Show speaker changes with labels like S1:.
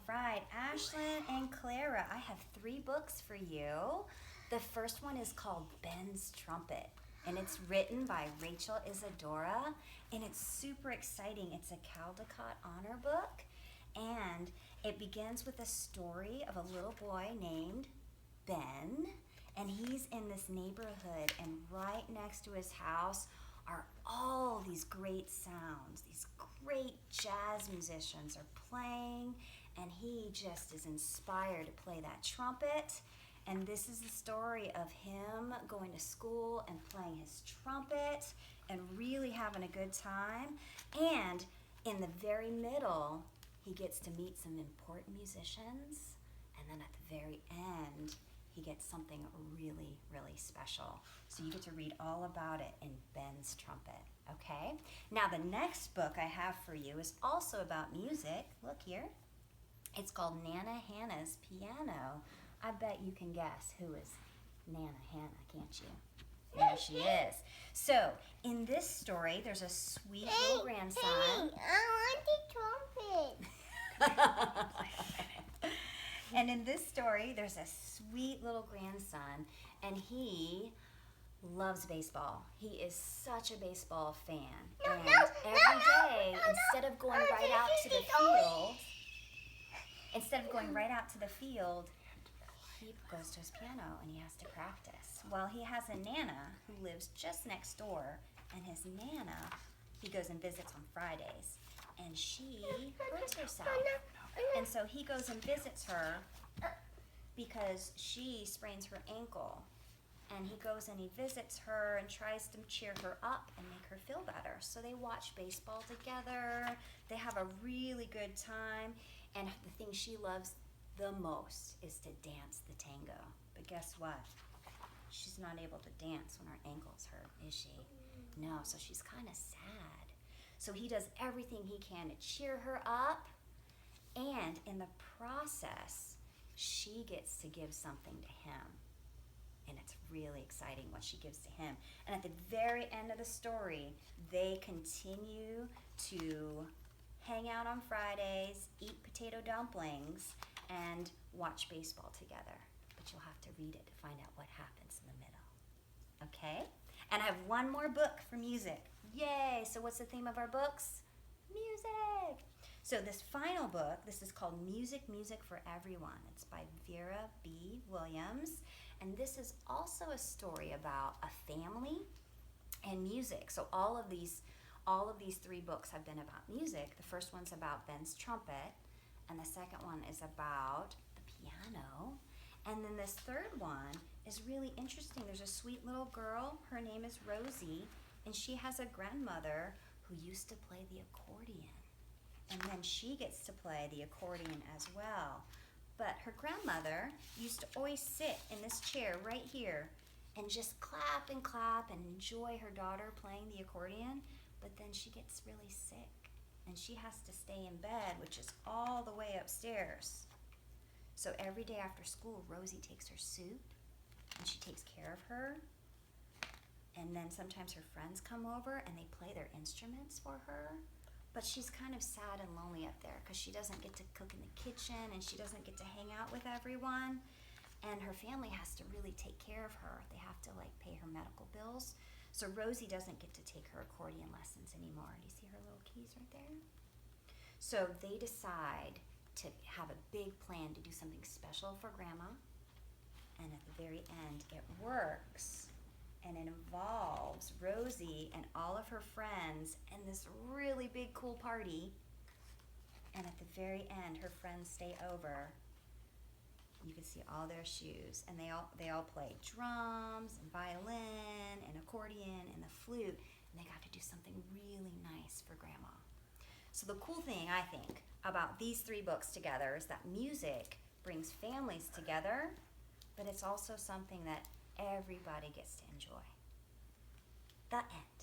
S1: right, Ashlyn and Clara, I have 3 books for you. The first one is called Ben's Trumpet, and it's written by Rachel Isadora, and it's super exciting. It's a Caldecott honor book, and it begins with a story of a little boy named Ben, and he's in this neighborhood, and right next to his house are all these great sounds. These great jazz musicians are playing, and he just is inspired to play that trumpet. And this is the story of him going to school and playing his trumpet and really having a good time. And in the very middle, he gets to meet some important musicians. And then at the very end, he gets something really, really special. So you get to read all about it in Ben's Trumpet, okay? Now the next book I have for you is also about music. Look here. It's called Nana Hannah's Piano. I bet you can guess who is Nana Hannah, can't you? There she is. So in this story, there's a sweet little grandson.
S2: I want the trumpet.
S1: And in this story, there's a sweet little grandson, and he loves baseball. He is such a baseball fan. And every day, instead of going right out to the field, he goes to his piano and he has to practice. Well, he has a Nana who lives just next door, and his Nana, he goes and visits on Fridays, and she hurts herself. And so he goes and visits her because she sprains her ankle. And he goes and he visits her and tries to cheer her up and make her feel better. So they watch baseball together. They have a really good time. And the thing she loves the most is to dance the tango. But guess what? She's not able to dance when her ankle's hurt, is she? No, so she's kind of sad. So he does everything he can to cheer her up. And in the process, she gets to give something to him. And it's really exciting what she gives to him. And at the very end of the story, they continue to hang out on Fridays, eat potato dumplings, and watch baseball together. But you'll have to read it to find out what happens in the middle. Okay? And I have one more book for music. Yay! So what's the theme of our books? Music! So this final book, this is called Music for Everyone. It's by Vera B. Williams. And this is also a story about a family and music. So all of these 3 books have been about music. The first one's about Ben's Trumpet, and the second one is about the piano. And then this third one is really interesting. There's a sweet little girl. Her name is Rosie, and she has a grandmother who used to play the accordion. And then she gets to play the accordion as well. But her grandmother used to always sit in this chair right here and just clap and enjoy her daughter playing the accordion. But then she gets really sick and she has to stay in bed, which is all the way upstairs. So every day after school, Rosie takes her soup and she takes care of her. And then sometimes her friends come over and they play their instruments for her. But she's kind of sad and lonely up there because she doesn't get to cook in the kitchen and she doesn't get to hang out with everyone. And her family has to really take care of her. They have to pay her medical bills. So Rosie doesn't get to take her accordion lessons anymore. Do you see her little keys right there? So they decide to have a big plan to do something special for Grandma. And at the very end, it works. And it involves Rosie and all of her friends in this really big, cool party. And at the very end, her friends stay over. You can see all their shoes. And they all play drums and violin and accordion and the flute. And they got to do something really nice for Grandma. So the cool thing, I think, about these 3 books together is that music brings families together, but it's also something that everybody gets to enjoy. The end.